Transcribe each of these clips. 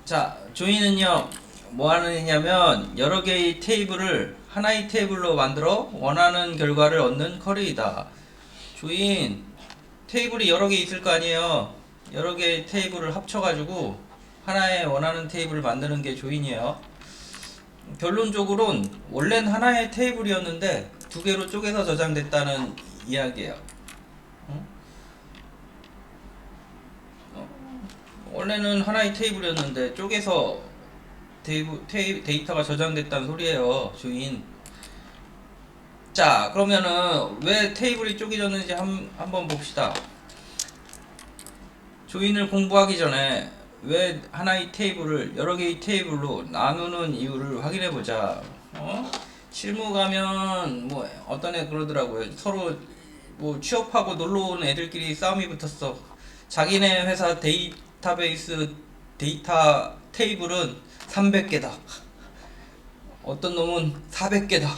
자, 조인은요, 뭐 하는 애냐면, 여러 개의 테이블을 하나의 테이블로 만들어 원하는 결과를 얻는 쿼리이다. 조인, 테이블이 여러 개 있을 거 아니에요. 여러 개의 테이블을 합쳐가지고 하나의 원하는 테이블을 만드는 게 조인이에요. 결론적으로는 원래는 하나의 테이블이었는데 두 개로 쪼개서 저장됐다는 이야기예요. 어? 원래는 하나의 테이블이었는데 쪼개서 데이터가 저장됐다는 소리예요, 주인. 자, 그러면은 왜 테이블이 쪼개졌는지 한번 봅시다. 조인을 공부하기 전에 왜 하나의 테이블을 여러 개의 테이블로 나누는 이유를 확인해 보자. 실무 가면 뭐 어떤 애 그러더라고요. 서로 뭐 취업하고 놀러 온 애들끼리 싸움이 붙었어. 자기네 회사 데이터베이스 데이터 테이블은 300개다. 어떤 놈은 400개다.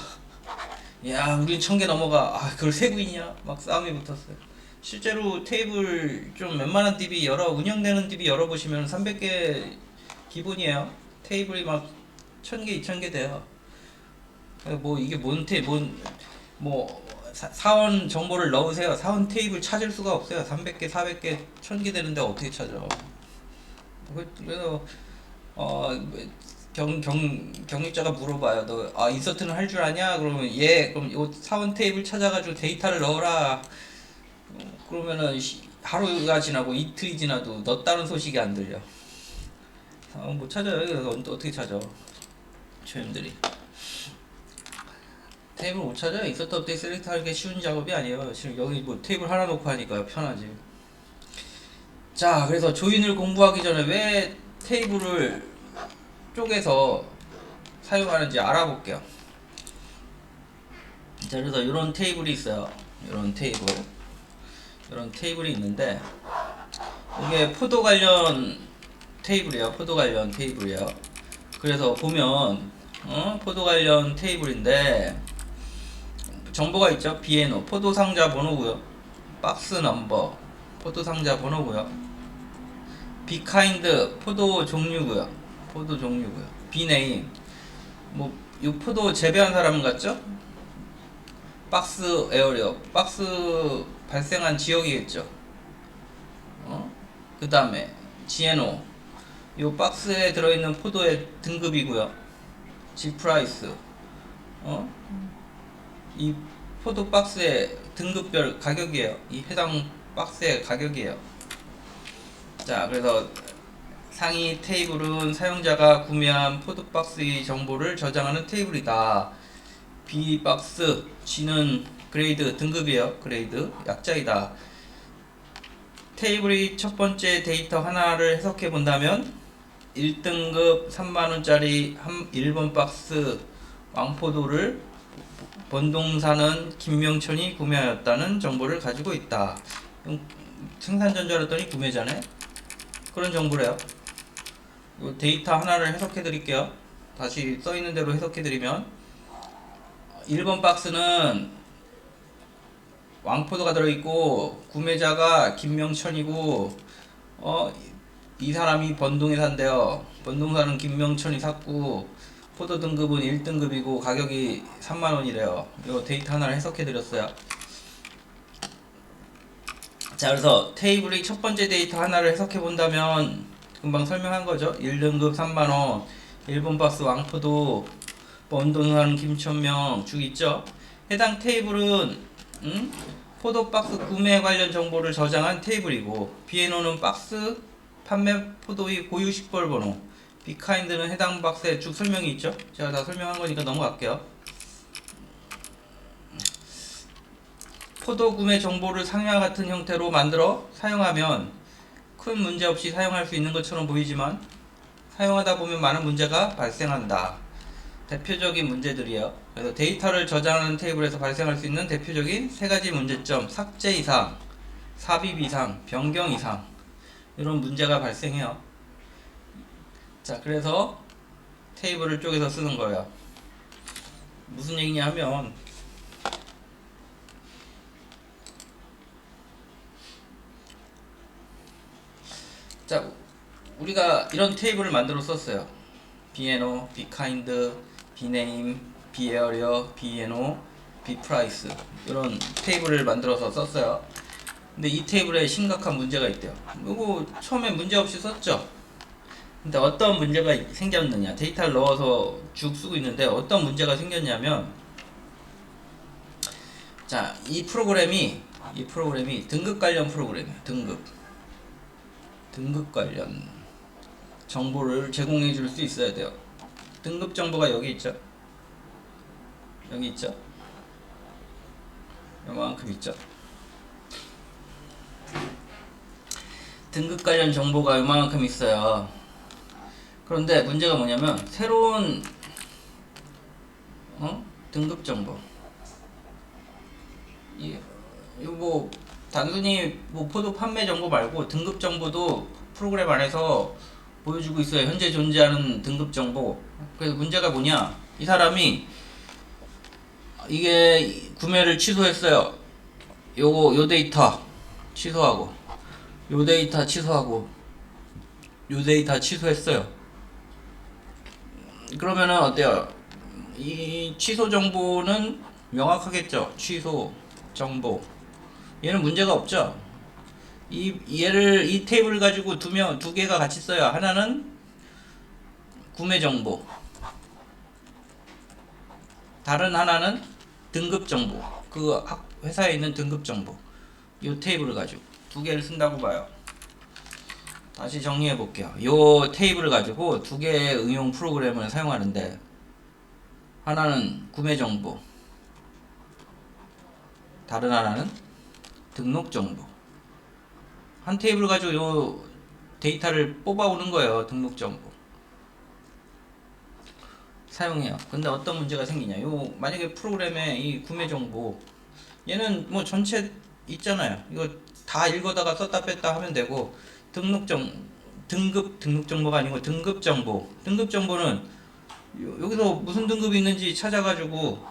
야, 우린 1000개 넘어가. 아, 그걸 세고 있냐? 막 싸움이 붙었어요. 실제로 테이블 좀 웬만한 DB 운영되는 DB 열어보시면 300개 기본이에요. 테이블이 막 1000개, 2000개 돼요. 뭐 이게 뭐 사원 정보를 넣으세요. 사원 테이블 찾을 수가 없어요. 300개, 400개, 1000개 되는데 어떻게 찾아? 그래서 어 경립자가 물어봐요. 너 인서트는 할 줄 아냐? 그러면 예. 그럼 요 사원 테이블 찾아가지고 데이터를 넣어라. 그러면은 하루가 지나고 이틀이 지나도 넣었다는 소식이 안 들려. 못 찾아요. 그래서 어떻게 찾아? 초임들이 테이블 못 찾아. 인서트 업데이트 셀렉트 하는 게 쉬운 작업이 아니에요. 지금 여기 뭐 테이블 하나 놓고 하니까 편하지. 자, 그래서 조인을 공부하기 전에 왜 테이블을 쪼개서 사용하는지 알아볼게요. 자, 그래서 이런 테이블이 있어요. 이런 테이블이 있는데 이게 포도 관련 테이블이에요. 포도 관련 테이블이에요. 그래서 보면 포도 관련 테이블인데 정보가 있죠. BNO 포도 상자 번호고요. 박스 넘버 포도 상자 번호고요. 비카인드 포도 종류고요. 비네임 뭐 이 포도 재배한 사람 같죠? 박스 에어리어 박스 발생한 지역이겠죠. 그 다음에 GNO 이 박스에 들어있는 포도의 등급이고요. G 프라이스 이 포도 박스의 등급별 가격이에요. 이 해당 박스의 가격이에요. 자, 그래서 상위 테이블은 사용자가 구매한 포도 박스의 정보를 저장하는 테이블이다. B 박스 G는 그레이드 등급이에요. 그레이드 약자이다. 테이블의 첫 번째 데이터 하나를 해석해 본다면 1등급 3만원짜리 1번 박스 왕포도를 번동사는 김명천이 구매하였다는 정보를 가지고 있다. 생산전자였더니 구매자네? 그런 정보래요. 데이터 하나를 해석해 드릴게요. 다시 써있는 대로 해석해 드리면 1번 박스는 왕포도가 들어있고 구매자가 김명천이고 이 사람이 번동에 산대요. 번동사는 김명천이 샀고 포도 등급은 1등급이고 가격이 3만원이래요. 이 데이터 하나를 해석해 드렸어요. 자, 그래서 테이블의 첫 번째 데이터 하나를 해석해 본다면 금방 설명한 거죠. 1등급 3만원 1번 박스 왕포도 번동사는 김천명 쭉 있죠. 해당 테이블은 포도 박스 구매 관련 정보를 저장한 테이블이고 BNO는 박스 판매 포도의 고유 식별 번호 비카인드는 해당 박스에 쭉 설명이 있죠. 제가 다 설명한 거니까 넘어갈게요. 포도 구매 정보를 상위와 같은 형태로 만들어 사용하면 큰 문제 없이 사용할 수 있는 것처럼 보이지만 사용하다 보면 많은 문제가 발생한다. 대표적인 문제들이에요. 그래서 데이터를 저장하는 테이블에서 발생할 수 있는 대표적인 세 가지 문제점: 삭제 이상, 삽입 이상, 변경 이상 이런 문제가 발생해요. 자, 그래서 테이블을 쪼개서 쓰는 거예요. 무슨 얘기냐 하면 자, 우리가 이런 테이블을 만들어 썼어요. 비에노, 비카인드, 비네임, 비에어리어, 비에노, 비프라이스 이런 테이블을 만들어서 썼어요. 근데 이 테이블에 심각한 문제가 있대요. 이거 처음에 문제 없이 썼죠. 근데 어떤 문제가 생겼느냐, 데이터를 넣어서 쭉 쓰고 있는데 어떤 문제가 생겼냐면, 자, 이 프로그램이 등급 관련 프로그램이에요. 등급 관련 정보를 제공해 줄 수 있어야 돼요. 등급 정보가 여기 있죠. 여기 있죠. 요만큼 있죠. 등급 관련 정보가 요만큼 있어요. 그런데 문제가 뭐냐면 새로운 등급 정보, 이거 뭐 단순히 뭐 포도 판매 정보 말고 등급 정보도 프로그램 안에서 보여주고 있어요. 현재 존재하는 등급 정보. 그래서 문제가 뭐냐, 이 사람이 이게 구매를 취소했어요. 요 데이터 취소하고, 요 데이터 취소하고, 요 데이터 취소했어요. 그러면은 어때요? 이 취소 정보는 명확하겠죠. 취소 정보, 얘는 문제가 없죠. 이 테이블을 가지고 두 개가 같이 써요. 하나는 구매 정보, 다른 하나는 등급 정보. 그 회사에 있는 등급 정보. 이 테이블을 가지고 두 개를 쓴다고 봐요. 다시 정리해 볼게요. 이 테이블을 가지고 두 개의 응용 프로그램을 사용하는데, 하나는 구매 정보, 다른 하나는 등록 정보. 한 테이블 가지고 요 데이터를 뽑아오는 거예요. 등록 정보 사용해요. 근데 어떤 문제가 생기냐, 요 만약에 프로그램에 이 구매 정보, 얘는 뭐 전체 있잖아요. 이거 다 읽어다가 썼다 뺐다 하면 되고, 등급 정보가 아니고 등급 정보는 여기서 무슨 등급이 있는지 찾아가지고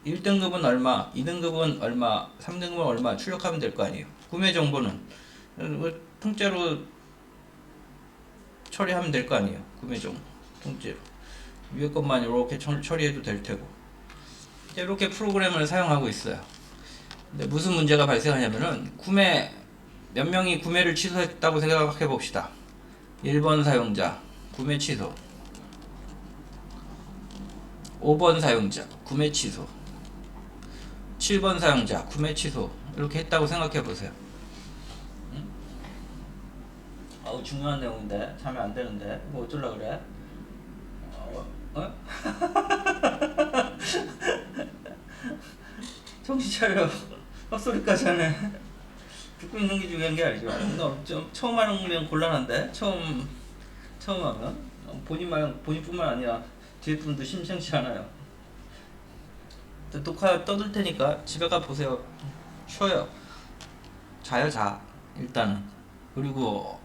1등급은 얼마, 2등급은 얼마, 3등급은 얼마 출력하면 될 거 아니에요. 구매 정보는 통째로 처리하면 될 거 아니에요. 구매 정보 통째로 위에 것만 이렇게 처리해도 될 테고. 이렇게 프로그램을 사용하고 있어요. 근데 무슨 문제가 발생하냐면은, 몇 명이 구매를 취소했다고 생각해 봅시다. 1번 사용자 구매 취소, 5번 사용자 구매 취소, 7번 사용자 구매 취소, 이렇게 했다고 생각해 보세요. 아우, 중요한 내용인데 자면 안 되는데 뭐 어쩌려 그래? 정신 차려. 헛소리까지 하네. 듣고 있는 게 중요한 게 아니죠. 너 좀 처음 하는 거면 곤란한데, 처음 하면 본인뿐만 아니라 뒤에 분도 심상치 않아요. 녹화 떠들 테니까 집에 가 보세요. 쉬어요. 자요, 자. 일단은. 그리고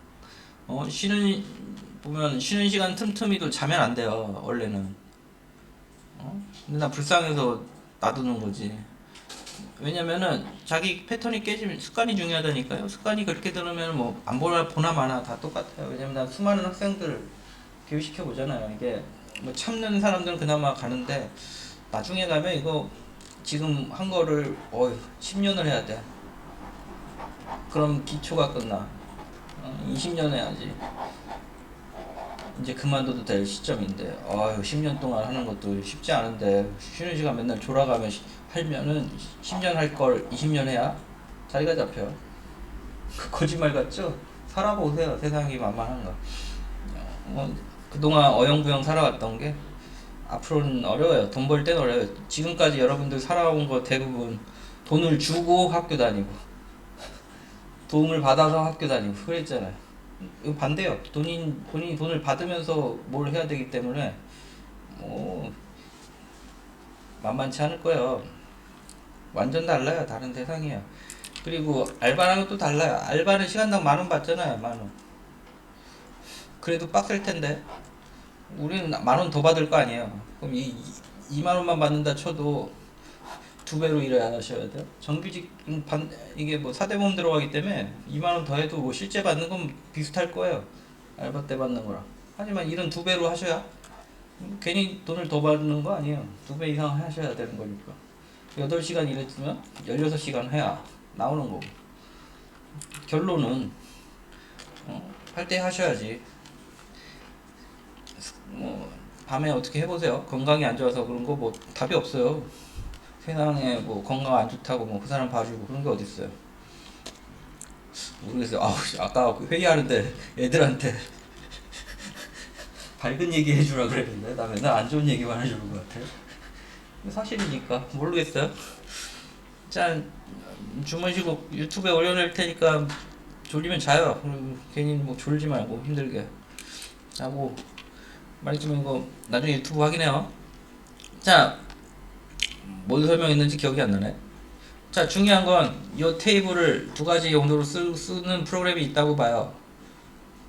쉬는 시간 틈틈이도 자면 안 돼요. 원래는. 근데 나 불쌍해서 놔두는 거지. 왜냐면은 자기 패턴이 깨지면 습관이 중요하다니까요. 습관이 그렇게 들으면 뭐 안 보나 마나 다 똑같아요. 왜냐면 난 수많은 학생들 교육시켜 보잖아요. 이게 뭐 참는 사람들은 그나마 가는데, 나중에 가면 이거 지금 한 거를 10년을 해야 돼. 그럼 기초가 끝나. 20년 해야지. 이제 그만둬도 될 시점인데, 10년 동안 하는 것도 쉽지 않은데, 쉬는 시간 맨날 졸아가면 하면은 10년 할 걸 20년 해야 자리가 잡혀. 거짓말 같죠? 살아보세요. 세상이 만만한가. 그동안 어영부영 살아왔던 게 앞으로는 어려워요. 돈 벌 때는 어려워요. 지금까지 여러분들 살아온 거 대부분 돈을 주고 학교 다니고, 도움을 받아서 학교 다니고 그랬잖아요. 이거 반대요. 본인이 돈을 받으면서 뭘 해야 되기 때문에 만만치 않을 거예요. 완전 달라요. 다른 세상이에요. 그리고 알바랑은 또 달라요. 알바는 시간당 10,000원 받잖아요. 10,000원. 그래도 빡셀 텐데 우리는 10,000원 더 받을 거 아니에요. 그럼 20,000원만 받는다 쳐도 2배로 일을 하셔야 돼요. 정규직 이게 뭐 사대보험 들어가기 때문에 20,000원 더 해도 뭐 실제 받는 건 비슷할 거예요. 알바 때 받는 거랑. 하지만 일은 2배로 하셔야 괜히 돈을 더 받는 거 아니에요. 2배 이상 하셔야 되는 거니까. 8시간 일했으면 16시간 해야 나오는 거고. 결론은 할 때 하셔야지. 뭐 밤에 어떻게 해보세요. 건강이 안 좋아서 그런 거 뭐 답이 없어요. 세상에 뭐 건강 안 좋다고 뭐 그 사람 봐주고 그런 게 어딨어요. 모르겠어요. 아까 회의하는데 애들한테 밝은 얘기 해주라 그랬는데 나 맨날 안 좋은 얘기만 해주는 것 같아. 사실이니까 모르겠어요. 자, 주무시고 유튜브에 올려놓을 테니까 졸리면 자요. 괜히 뭐 졸지 말고 힘들게 자고. 말했지만 이거 나중에 유튜브 확인해요. 자, 뭘 설명했는지 기억이 안 나네. 자, 중요한 건 이 테이블을 2가지 용도로 쓰는 프로그램이 있다고 봐요.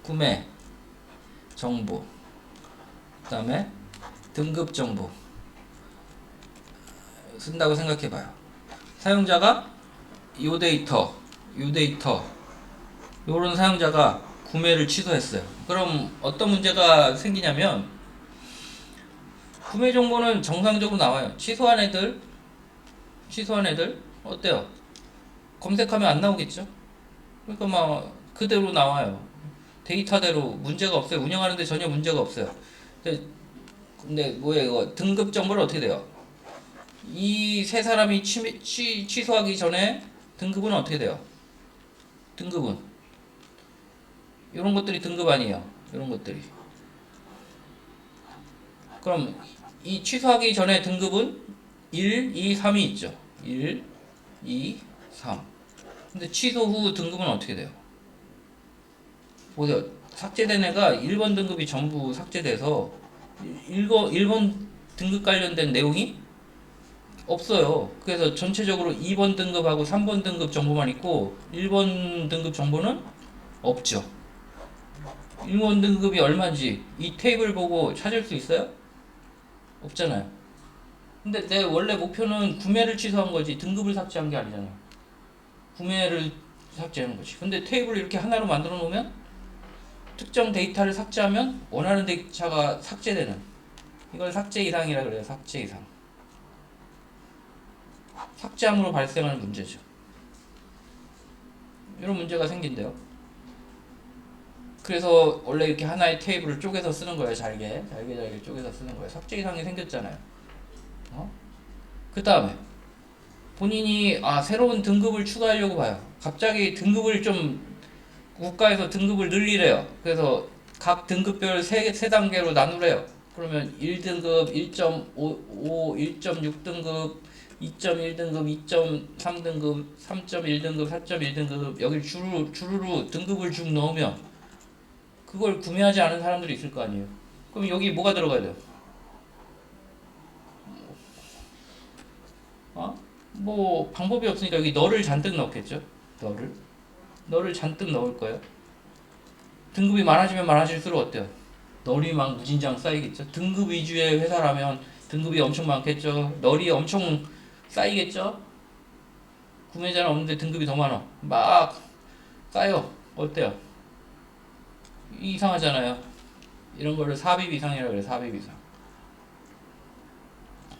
구매 정보, 그 다음에 등급 정보 쓴다고 생각해봐요. 사용자가 요 데이터 요런 사용자가 구매를 취소했어요. 그럼 어떤 문제가 생기냐면 구매 정보는 정상적으로 나와요. 취소한 애들 어때요? 검색하면 안 나오겠죠? 그러니까 막 그대로 나와요. 데이터대로 문제가 없어요. 운영하는데 전혀 문제가 없어요. 근데 뭐예요? 이거 등급 정보를 어떻게 돼요? 이 세 사람이 취소하기 전에 등급은 어떻게 돼요? 등급은 이런 것들이 등급 아니에요. 이런 것들이. 그럼 이 취소하기 전에 등급은 1, 2, 3이 있죠. 1, 2, 3. 근데 취소 후 등급은 어떻게 돼요? 보세요. 삭제된 애가 1번 등급이 전부 삭제돼서 1번 등급 관련된 내용이 없어요. 그래서 전체적으로 2번 등급하고 3번 등급 정보만 있고 1번 등급 정보는 없죠. 1번 등급이 얼마인지 이 테이블 보고 찾을 수 있어요? 없잖아요. 근데 내 원래 목표는 구매를 취소한 거지 등급을 삭제한 게 아니잖아요. 구매를 삭제하는 거지. 근데 테이블을 이렇게 하나로 만들어 놓으면 특정 데이터를 삭제하면 원하는 데이터가 삭제되는, 이걸 삭제 이상이라 그래요. 삭제 이상. 삭제함으로 발생하는 문제죠. 이런 문제가 생긴대요. 그래서 원래 이렇게 하나의 테이블을 쪼개서 쓰는 거예요. 잘게 쪼개서 쓰는 거예요. 삭제 이상이 생겼잖아요. 그 다음에 본인이 새로운 등급을 추가하려고 봐요. 갑자기 등급을 좀 국가에서 등급을 늘리래요. 그래서 각 등급별 3단계로 나누래요. 그러면 1등급, 1.5, 1.6등급, 2.1등급, 2.3등급, 3.1등급, 4.1등급 여기 주르르 등급을 쭉 넣으면 그걸 구매하지 않은 사람들이 있을 거 아니에요. 그럼 여기 뭐가 들어가야 돼요? 뭐 방법이 없으니까 여기 너를 잔뜩 넣겠죠. 너를 잔뜩 넣을 거예요. 등급이 많아지면 많아질수록 어때요? 널이 막 무진장 쌓이겠죠. 등급 위주의 회사라면 등급이 엄청 많겠죠. 널이 엄청 쌓이겠죠. 구매자는 없는데 등급이 더 많아. 막 쌓여. 어때요? 이상하잖아요. 이런 거를 삽입 이상이라고 그래요. 삽입 이상.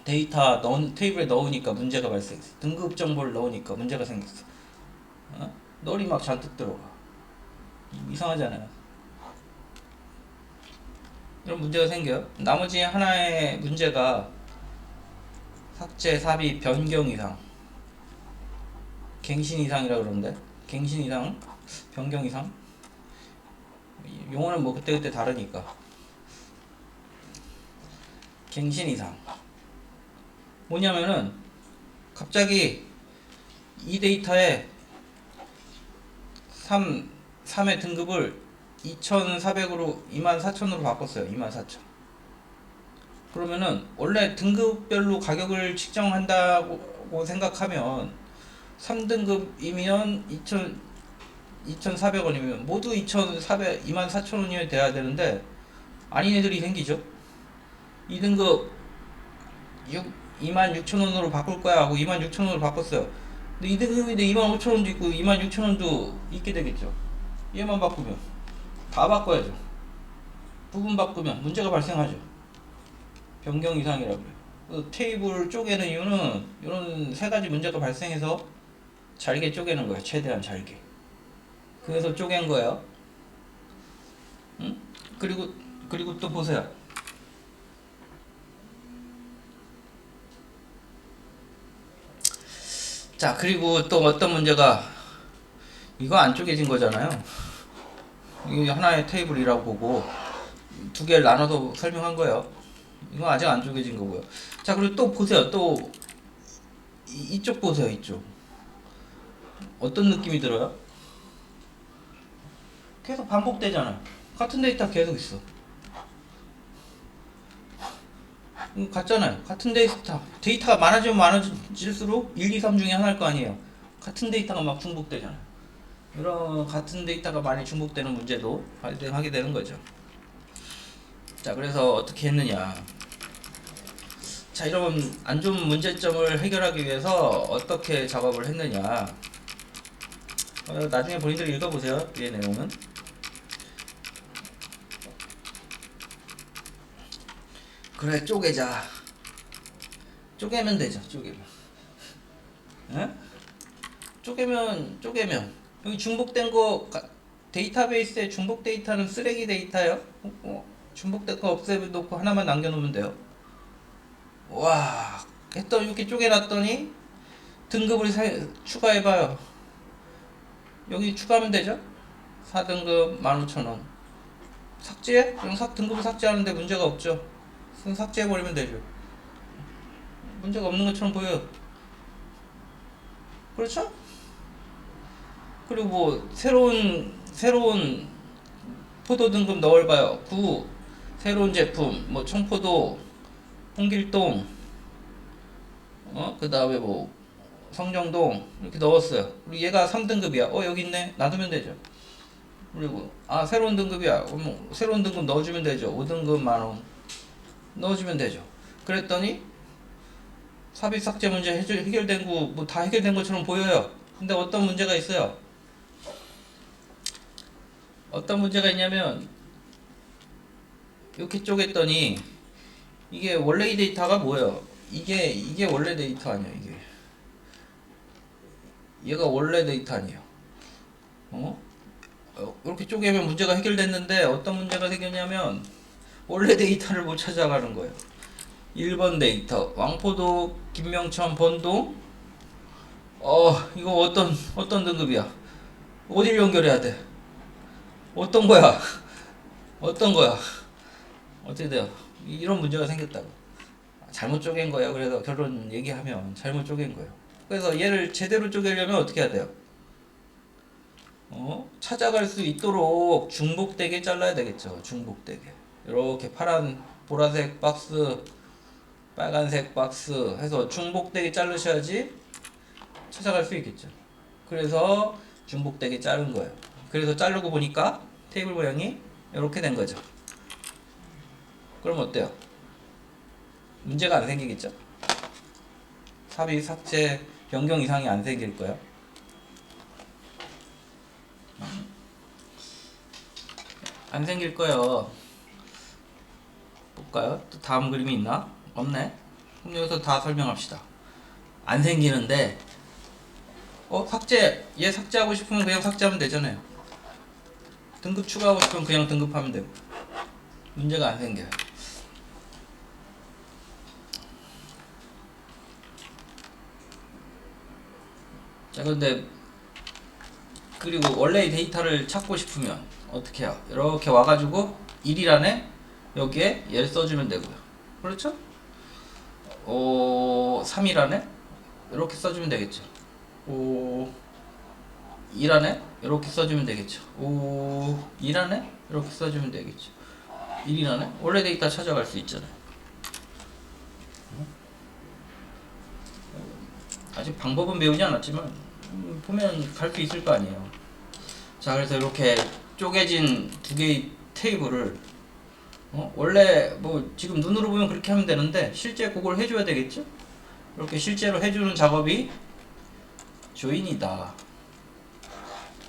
데이터 테이블에 넣으니까 문제가 발생했어. 등급 정보를 넣으니까 문제가 생겼어. 널이 막 잔뜩 들어가. 이상하잖아요. 이런 문제가 생겨요. 나머지 하나의 문제가 삭제, 삽입, 변경 이상, 갱신 이상이라 그러는데, 갱신 이상, 변경 이상. 용어는 뭐 그때그때 다르니까. 갱신 이상. 뭐냐면은 갑자기 이 데이터에 3의 등급을 2,400으로 24,000으로 바꿨어요. 24,000. 그러면은 원래 등급별로 가격을 측정한다고 생각하면 3등급이면 2,400원이면 모두 24,000원이어야 돼야 되는데 아닌 애들이 생기죠. 2등급 26,000원으로 바꿀 거야 하고 26,000원으로 바꿨어요. 근데 2등급인데 25,000원도 있고 26,000원도 있게 되겠죠. 얘만 바꾸면 다 바꿔야죠. 부분 바꾸면 문제가 발생하죠. 변경 이상이라고 그래요. 테이블 쪼개는 이유는 이런 세 가지 문제가 발생해서 잘게 쪼개는 거예요. 최대한 잘게. 그래서 쪼갠 거예요. 응? 그리고 또 보세요. 자, 그리고 또 어떤 문제가 이거 안 쪼개진 거잖아요. 이게 하나의 테이블이라고 보고 두 개를 나눠서 설명한 거예요. 이거 아직 안 쪼개진 거고요. 자, 그리고 또 보세요. 또 이쪽 보세요. 이쪽 어떤 느낌이 들어요? 계속 반복되잖아요. 같은 데이터 계속 있어. 같잖아요. 같은 데이터가 많아지면 많아질수록 1, 2, 3 중에 하나일 거 아니에요. 같은 데이터가 막 중복되잖아요. 이런 같은 데이터가 많이 중복되는 문제도 발생하게 되는 거죠. 자, 그래서 어떻게 했느냐. 자, 이런 안 좋은 문제점을 해결하기 위해서 어떻게 작업을 했느냐. 나중에 본인들이 읽어보세요. 이 내용은. 그래, 쪼개자. 쪼개면 되죠. 쪼개면. 에? 쪼개면 여기 중복된 거 데이터베이스에 중복 데이터는 쓰레기 데이터요. 중복된 거 없애놓고 하나만 남겨놓으면 돼요. 와, 했더니 이렇게 쪼개놨더니 등급을 추가해봐요. 여기 추가하면 되죠. 4등급 15,000원. 삭제? 그럼 등급을 삭제하는데 문제가 없죠. 삭제해버리면 되죠. 문제가 없는 것처럼 보여요. 그렇죠? 그리고 뭐 새로운 포도 등급 넣어봐요. 9 새로운 제품 뭐 청포도, 홍길동, 그 다음에 뭐 성정동 이렇게 넣었어요. 그리고 얘가 3등급이야. 여기 있네. 놔두면 되죠. 그리고 새로운 등급이야. 새로운 등급 넣어주면 되죠. 5등급 만원 넣어주면 되죠. 그랬더니 삽입 삭제 문제 해결된 거 뭐 다 해결된 것처럼 보여요. 근데 어떤 문제가 있어요. 어떤 문제가 있냐면 이렇게 쪼갰더니 이게 원래 이 데이터가 뭐예요? 이게 원래 데이터 아니야. 얘가 원래 데이터 아니에요. 이렇게 쪼개면 문제가 해결됐는데 어떤 문제가 생겼냐면 원래 데이터를 못 찾아가는 거예요. 1번 데이터 왕포도, 김명천, 번동. 이거 어떤 등급이야? 어딜 연결해야 돼? 어떤 거야? 어떻게 돼요? 이런 문제가 생겼다고. 잘못 쪼갠 거예요. 그래서 결론 얘기하면 잘못 쪼갠 거예요. 그래서 얘를 제대로 쪼개려면 어떻게 해야 돼요? 찾아갈 수 있도록 중복되게 잘라야 되겠죠. 중복되게. 이렇게 보라색 박스, 빨간색 박스 해서 중복되게 자르셔야지 찾아갈 수 있겠죠. 그래서 중복되게 자른 거예요. 그래서 자르고 보니까 테이블 모양이 이렇게 된 거죠. 그럼 어때요? 문제가 안 생기겠죠? 삽입, 삭제, 변경 이상이 안 생길 거예요. 안 생길 거예요. 볼까요? 또 다음 그림이 있나? 없네. 그럼 여기서 다 설명합시다. 안 생기는데 삭제. 얘 삭제하고 싶으면 그냥 삭제하면 되잖아요. 등급 추가하고 싶으면 그냥 등급하면 되고 문제가 안 생겨요. 자, 근데 그리고 원래의 데이터를 찾고 싶으면 어떻게 해요? 이렇게 와가지고 1이란에 여기에 얘를 써주면 되고요. 그렇죠? 3이란에 이렇게 써주면 되겠죠. 2란에 이렇게 써주면 되겠죠. 2란에 이렇게 써주면 되겠죠. 1이란에 원래 데이터 찾아갈 수 있잖아요. 아직 방법은 배우지 않았지만 보면 갈 수 있을 거 아니에요. 자, 그래서 이렇게 쪼개진 두 개의 테이블을 원래 뭐 지금 눈으로 보면 그렇게 하면 되는데 실제 그걸 해줘야 되겠죠. 이렇게 실제로 해주는 작업이 조인이다.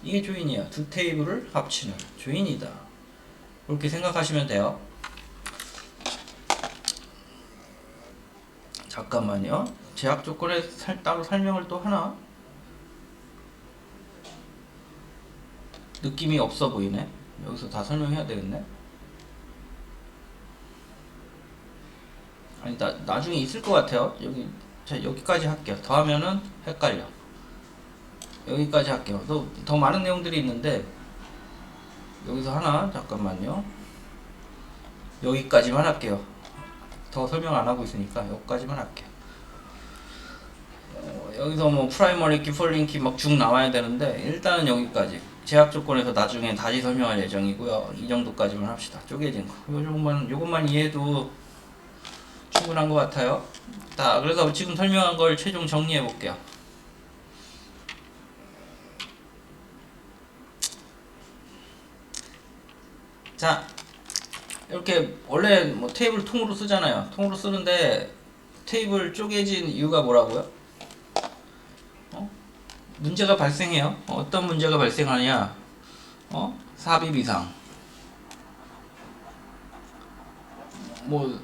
이게 조인이야. 두 테이블을 합치는 조인이다. 그렇게 생각하시면 돼요. 잠깐만요. 제약 조건에 따로 설명을 또 하나? 느낌이 없어 보이네. 여기서 다 설명해야 되겠네. 아니, 나중에 있을 것 같아요. 여기까지 할게요. 더 하면은 헷갈려. 여기까지 할게요. 더 많은 내용들이 있는데, 여기서 하나, 잠깐만요. 여기까지만 할게요. 더 설명 안 하고 있으니까 여기까지만 할게요. 여기서 뭐 프라이머리 키, 폴링 키 막 쭉 나와야 되는데 일단은 여기까지. 제약 조건에서 나중에 다시 설명할 예정이고요. 이 정도까지만 합시다. 쪼개진 거. 요것만 이해해도 충분한 것 같아요. 자, 그래서 지금 설명한 걸 최종 정리해 볼게요. 자, 이렇게 원래 뭐 테이블 통으로 쓰잖아요. 통으로 쓰는데 테이블 쪼개진 이유가 뭐라고요? 문제가 발생해요. 어떤 문제가 발생하냐? 삽입 이상. 뭐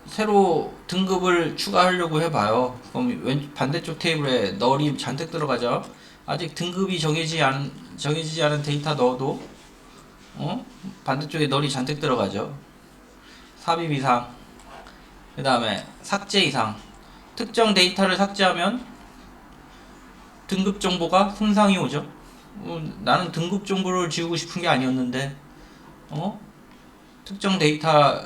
새로 등급을 추가하려고 해봐요. 그럼 반대쪽 테이블에 널이 잔뜩 들어가죠. 아직 등급이 정해지지 않은 데이터 넣어도 반대쪽에 널이 잔뜩 들어가죠. 삽입 이상. 그 다음에 삭제 이상. 특정 데이터를 삭제하면 등급 정보가 손상이 오죠. 나는 등급 정보를 지우고 싶은 게 아니었는데 특정 데이터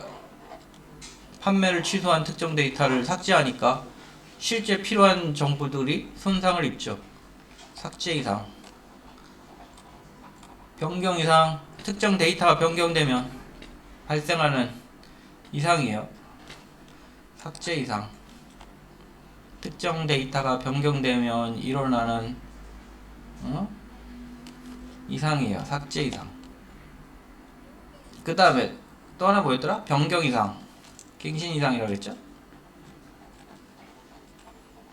판매를 취소한 특정 데이터를 삭제하니까 실제 필요한 정보들이 손상을 입죠. 삭제 이상. 변경 이상. 특정 데이터가 변경되면 발생하는 이상이에요. 삭제 이상. 특정 데이터가 변경되면 일어나는 이상이에요. 삭제 이상. 그 다음에 또 하나 뭐였더라? 변경 이상. 갱신 이상이라고 했죠?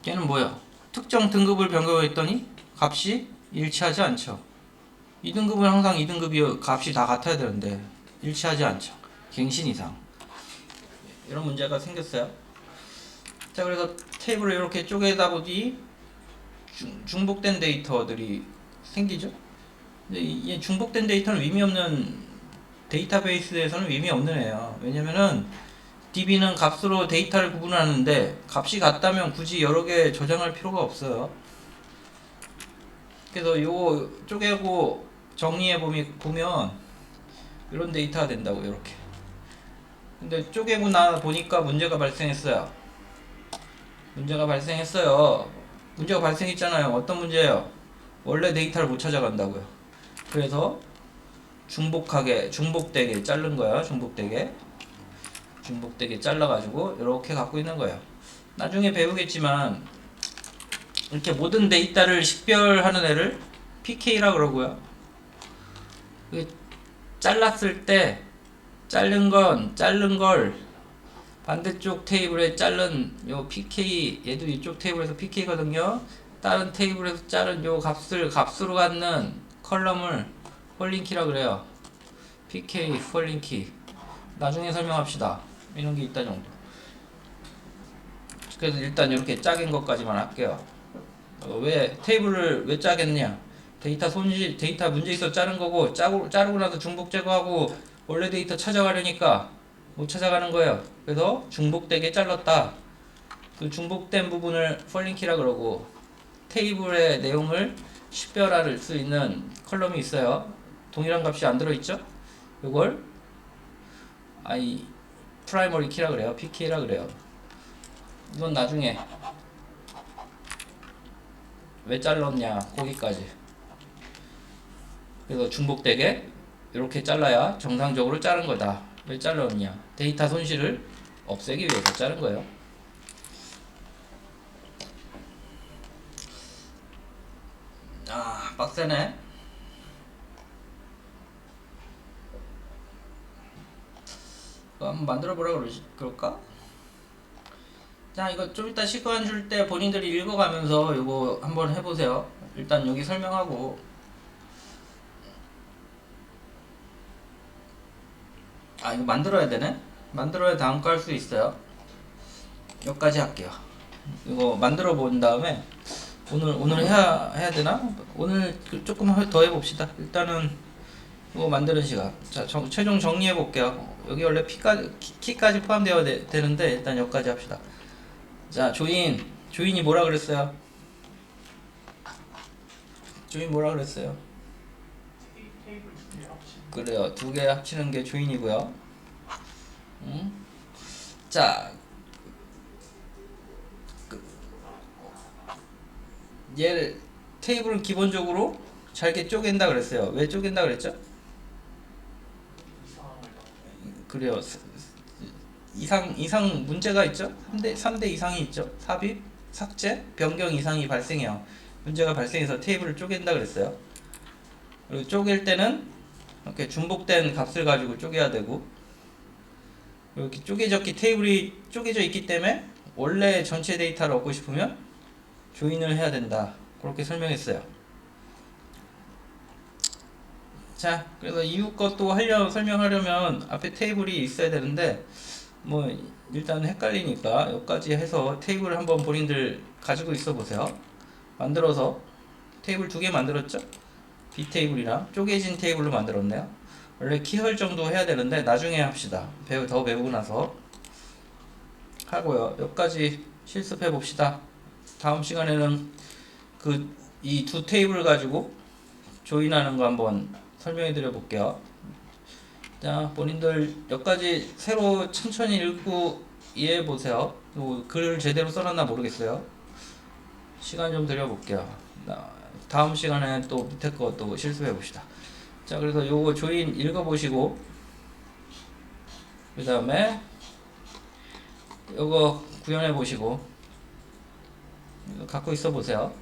걔는 뭐야? 특정 등급을 변경했더니 값이 일치하지 않죠. 2등급은 항상 2등급이 값이 다 같아야 되는데 일치하지 않죠. 갱신 이상. 이런 문제가 생겼어요. 자, 그래서 테이블을 이렇게 쪼개다 보니 중복된 데이터들이 생기죠. 근데 이 중복된 데이터는 의미 없는, 데이터베이스에서는 의미 없는 애예요. 왜냐면은 DB는 값으로 데이터를 구분하는데 값이 같다면 굳이 여러 개 저장할 필요가 없어요. 그래서 요거 쪼개고 정리해 보면 이런 데이터가 된다고. 이렇게. 근데 쪼개고 나 보니까 문제가 발생했어요. 문제가 발생했잖아요. 어떤 문제예요? 원래 데이터를 못 찾아간다고요. 그래서 중복되게 자른 거예요. 중복되게 잘라가지고 이렇게 갖고 있는 거예요. 나중에 배우겠지만 이렇게 모든 데이터를 식별하는 애를 PK라 그러고요. 잘랐을 때 자른 걸 반대쪽 테이블에 자른 요 PK, 얘도 이쪽 테이블에서 PK거든요. 다른 테이블에서 자른 요 값으로 갖는 컬럼을 폴링키라 그래요. PK 폴링키. 나중에 설명합시다. 이런 게 있다 정도. 그래서 일단 이렇게 짜긴 것까지만 할게요. 왜 테이블을 왜 짜겠냐? 데이터 문제 있어 자른 거고, 자르고 나서 중복 제거하고 원래 데이터 찾아가려니까 못 찾아가는 거예요. 그래서 중복되게 잘랐다. 그 중복된 부분을 폴링키라 그러고, 테이블의 내용을 식별할 수 있는 컬럼이 있어요. 동일한 값이 안 들어있죠? 이걸 프라이머리 키라 그래요. PK라 그래요. 이건 나중에 왜 잘랐냐 거기까지. 그래서 중복되게 이렇게 잘라야 정상적으로 자른 거다. 왜 잘랐냐? 데이터 손실을 없애기 위해서 자른 거예요. 빡세네. 한번 만들어 보라 그럴까? 자, 이거 좀 이따 시간 줄 때 본인들이 읽어가면서 이거 한번 해보세요. 일단 여기 설명하고 아, 이거 만들어야 되네? 만들어야 다음 거 할 수 있어요. 여기까지 할게요. 이거 만들어 본 다음에 오늘 해야 되나? 오늘 조금 더 해봅시다. 일단은 이거 만드는 시간. 자, 최종 정리해 볼게요. 여기 원래 키까지 포함되어야 되는데 일단 여기까지 합시다. 자, 조인이 뭐라 그랬어요? 조인 뭐라 그랬어요? 그래요. 두 개 합치는 게 조인이고요. 자, 얘를 테이블은 기본적으로 잘게 쪼갠다 그랬어요. 왜 쪼갠다 그랬죠? 그래요. 이상 문제가 있죠? 3대 이상이 있죠? 삽입, 삭제, 변경 이상이 발생해요. 문제가 발생해서 테이블을 쪼갠다 그랬어요. 그리고 쪼갤 때는 이렇게 중복된 값을 가지고 쪼개야 되고, 이렇게 테이블이 쪼개져 있기 때문에 원래 전체 데이터를 얻고 싶으면 조인을 해야 된다. 그렇게 설명했어요. 자, 그래서 이후 것도 설명하려면 앞에 테이블이 있어야 되는데, 뭐 일단 헷갈리니까 여기까지 해서 테이블을 한번 본인들 가지고 있어 보세요. 만들어서 테이블 두 개 만들었죠? B 테이블이랑 쪼개진 테이블로 만들었네요. 원래 키 설정도 해야 되는데 나중에 합시다. 더 배우고 나서 하고요. 여기까지 실습해 봅시다. 다음 시간에는 이 두 테이블 가지고 조인하는 거 한번 설명해 드려 볼게요. 자, 본인들 여기까지 새로 천천히 읽고 이해해 보세요. 글을 제대로 써놨나 모르겠어요. 시간 좀 드려볼게요. 다음 시간에 또 밑에 거 또 실습해 봅시다. 자, 그래서 요거 조인 읽어보시고, 그 다음에 요거 구현해 보시고, 갖고 있어 보세요.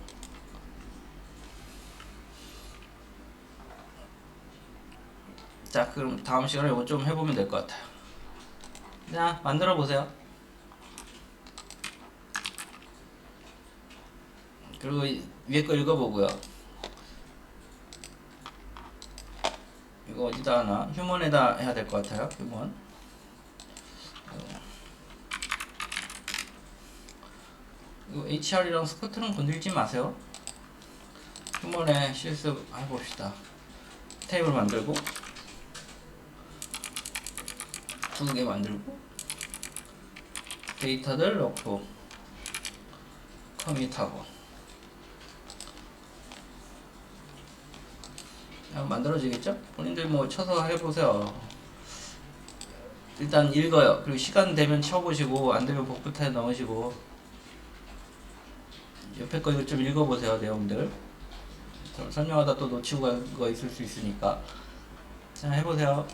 자, 그럼 다음 시간에 이거 좀 해보면 될 것 같아요. 자, 만들어 보세요. 그리고 위에 거 읽어보고요. 이거 어디다 하나? 휴먼에다 해야 될 것 같아요. 휴먼. 이거 HR이랑 스커트는 건들지 마세요. 휴먼에 실습 해봅시다. 테이블 만들고, 두 개 만들고, 데이터들 넣고, 커밋하고. 만들어지겠죠? 본인들 뭐 쳐서 해보세요. 일단 읽어요. 그리고 시간 되면 쳐보시고, 안 되면 복붙해 넣으시고, 옆에 거 이거 좀 읽어보세요. 내용들 설명하다 또 놓치고 간 거 있을 수 있으니까. 자, 해보세요.